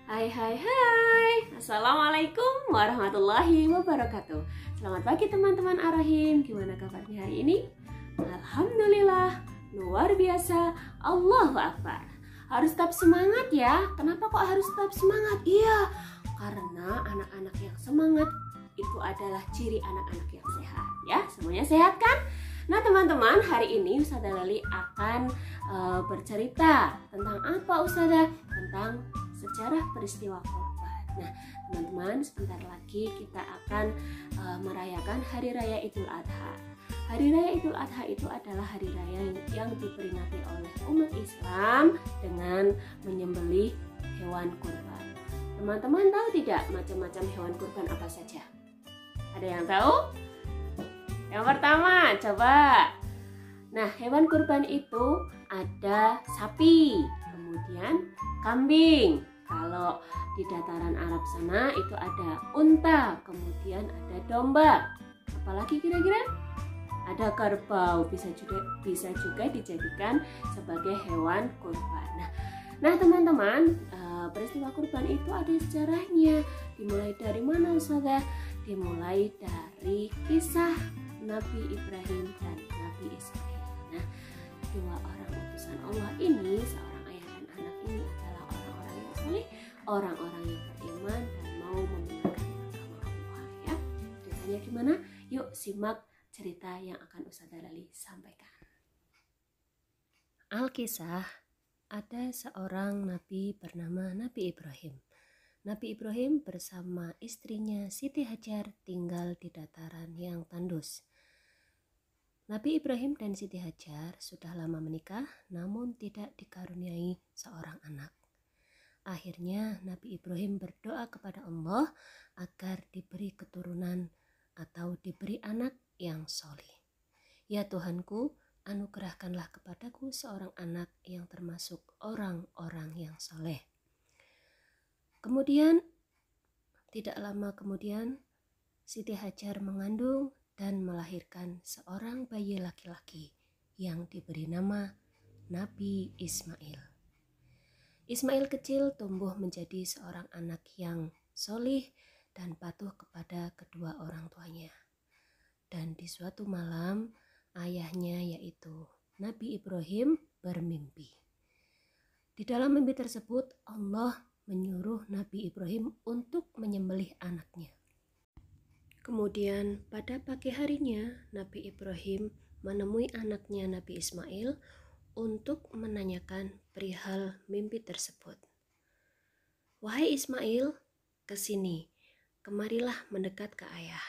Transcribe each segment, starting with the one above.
Hai hai hai. Assalamualaikum warahmatullahi wabarakatuh. Selamat pagi teman-teman Ar-Rahim. Gimana kabarnya hari ini? Alhamdulillah, luar biasa. Allahu Akbar. Harus tetap semangat ya. Kenapa kok harus tetap semangat? Iya, karena anak-anak yang semangat itu adalah ciri anak-anak yang sehat. Ya, semuanya sehat kan? Nah teman-teman, hari ini Ustazah Leli akan bercerita tentang apa Ustazah? Tentang sejarah peristiwa Korban. Nah teman-teman, sebentar lagi kita akan merayakan Hari Raya Idul Adha. Hari Raya Idul Adha itu adalah hari raya yang diperingati oleh umat Islam dengan menyembelih hewan kurban. Teman-teman tahu tidak macam-macam hewan kurban apa saja? Ada yang tahu? Yang pertama, coba. Nah, hewan kurban itu ada sapi, kemudian kambing. Kalau di dataran Arab sana itu ada unta, kemudian ada domba. Apalagi kira-kira? Ada kerbau, bisa juga dijadikan sebagai hewan kurban. Nah teman-teman, peristiwa kurban itu ada sejarahnya. Dimulai dari mana Ustazah? Dimulai dari kisah Nabi Ibrahim dan Nabi Ismail. Nah, dua orang utusan Allah ini, seorang ayah dan anak ini adalah orang-orang yang soleh, orang-orang yang beriman dan mau membenarkan agama Allah. Ya, ceritanya gimana? Yuk simak cerita yang akan Ustazah Leli sampaikan. Alkisah, ada seorang nabi bernama Nabi Ibrahim. Nabi Ibrahim bersama istrinya Siti Hajar tinggal di dataran yang tandus. Nabi Ibrahim dan Siti Hajar sudah lama menikah namun tidak dikaruniai seorang anak. Akhirnya Nabi Ibrahim berdoa kepada Allah agar diberi keturunan atau diberi anak yang soleh. Ya Tuhanku, anugerahkanlah kepadaku seorang anak yang termasuk orang-orang yang soleh. Kemudian, tidak lama kemudian, Siti Hajar mengandung dan melahirkan seorang bayi laki-laki yang diberi nama Nabi Ismail. Ismail kecil tumbuh menjadi seorang anak yang solih dan patuh kepada kedua orang tuanya. Dan di suatu malam, ayahnya yaitu Nabi Ibrahim bermimpi. Di dalam mimpi tersebut, Allah menyuruh Nabi Ibrahim untuk menyembelih anaknya. Kemudian pada pagi harinya Nabi Ibrahim menemui anaknya Nabi Ismail untuk menanyakan perihal mimpi tersebut. Wahai Ismail, kesini, kemarilah mendekat ke ayah.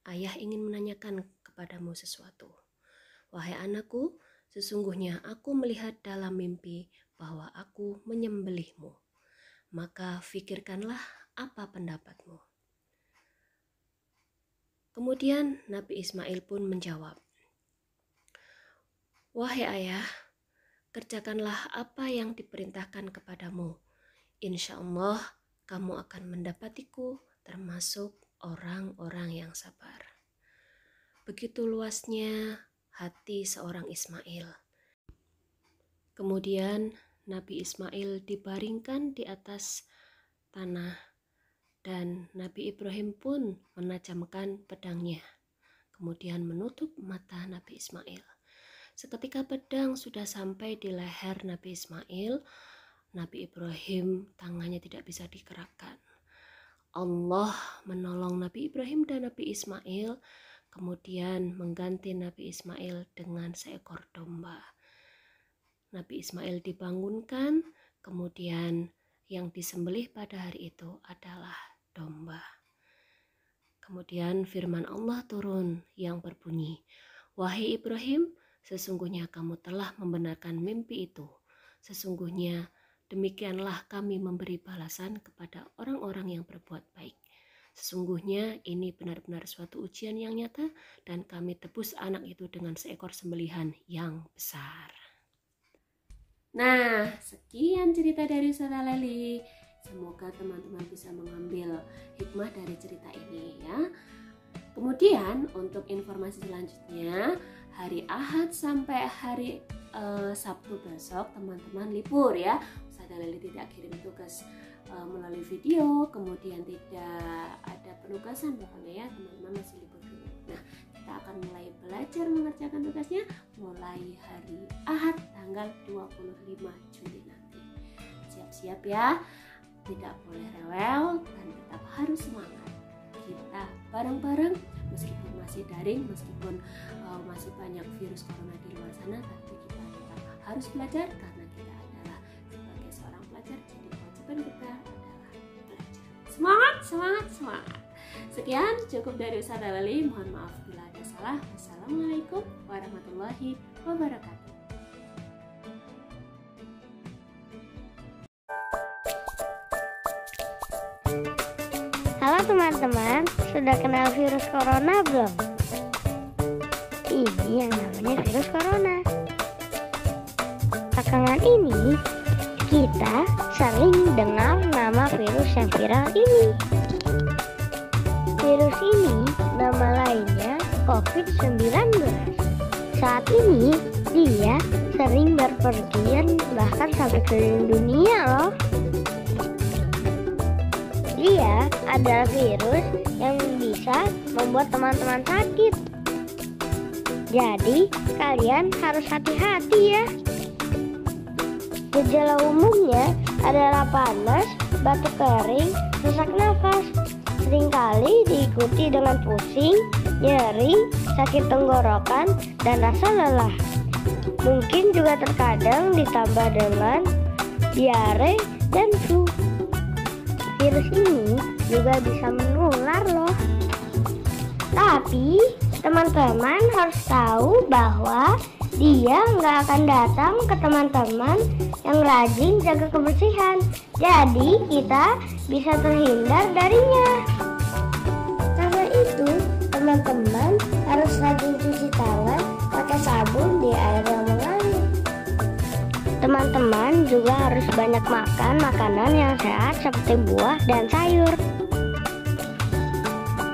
Ayah ingin menanyakan kepadamu sesuatu. Wahai anakku, sesungguhnya aku melihat dalam mimpi bahwa aku menyembelihmu. Maka fikirkanlah apa pendapatmu. Kemudian Nabi Ismail pun menjawab, wahai ayah, kerjakanlah apa yang diperintahkan kepadamu. Insya Allah kamu akan mendapatiku termasuk orang-orang yang sabar. Begitu luasnya hati seorang Ismail. Kemudian Nabi Ismail dibaringkan di atas tanah dan Nabi Ibrahim pun menajamkan pedangnya. Kemudian menutup mata Nabi Ismail. Seketika pedang sudah sampai di leher Nabi Ismail, Nabi Ibrahim tangannya tidak bisa digerakkan. Allah menolong Nabi Ibrahim dan Nabi Ismail, kemudian mengganti Nabi Ismail dengan seekor domba. Nabi Ismail dibangunkan, kemudian yang disembelih pada hari itu adalah domba. Kemudian firman Allah turun yang berbunyi, wahai Ibrahim, sesungguhnya kamu telah membenarkan mimpi itu. Sesungguhnya demikianlah kami memberi balasan kepada orang-orang yang berbuat baik. Sesungguhnya ini benar-benar suatu ujian yang nyata dan kami tebus anak itu dengan seekor sembelihan yang besar. Nah, sekian cerita dari Ustazah Leli. Semoga teman-teman bisa mengambil hikmah dari cerita ini ya. Kemudian untuk informasi selanjutnya, hari Ahad sampai hari Sabtu besok teman-teman libur ya. Ustazah Leli tidak kirim tugas melalui video, kemudian tidak ada penugasan pokoknya ya, teman-teman masih libur dulu. Nah, kita akan mulai belajar mengerjakan tugasnya mulai hari Ahad tanggal 25 Juli nanti. Siap-siap ya, tidak boleh rewel dan tetap harus semangat. Kita bareng-bareng meskipun masih daring, meskipun masih banyak virus corona di luar sana, tapi kita tetap harus belajar karena kita adalah sebagai seorang pelajar, jadi kewajiban kita adalah belajar. Semangat, semangat, semangat. Sekian cukup dari Ustazah Leli, mohon maaf bila ada salah. Wassalamualaikum warahmatullahi wabarakatuh. Halo teman-teman, sudah kenal virus corona belum? Ini yang namanya virus corona. Belakangan ini kita sering dengar nama virus yang viral ini. Virus ini nama lainnya COVID-19. Saat ini dia sering berpergian bahkan sampai keliling dunia loh. Dia adalah virus yang bisa membuat teman-teman sakit. Jadi kalian harus hati-hati ya. Gejala umumnya adalah panas, batuk kering, sesak nafas. Seringkali diikuti dengan pusing, nyeri, sakit tenggorokan, dan rasa lelah. Mungkin juga terkadang ditambah dengan diare dan flu. Virus ini juga bisa menular loh. Tapi teman-teman harus tahu bahwa dia nggak akan datang ke teman-teman yang rajin jaga kebersihan. Jadi kita bisa terhindar darinya. Karena itu teman-teman harus rajin cuci tangan pakai sabun di air yang mengalir. Teman-teman juga harus banyak makan makanan yang sehat seperti buah dan sayur.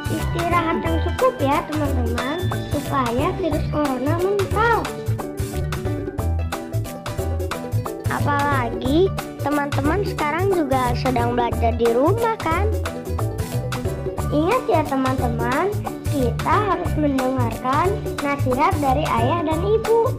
Istirahat yang cukup ya teman-teman, supaya virus corona mental. Apalagi teman-teman sekarang juga sedang belajar di rumah kan? Ingat ya teman-teman, kita harus mendengarkan nasihat dari ayah dan ibu.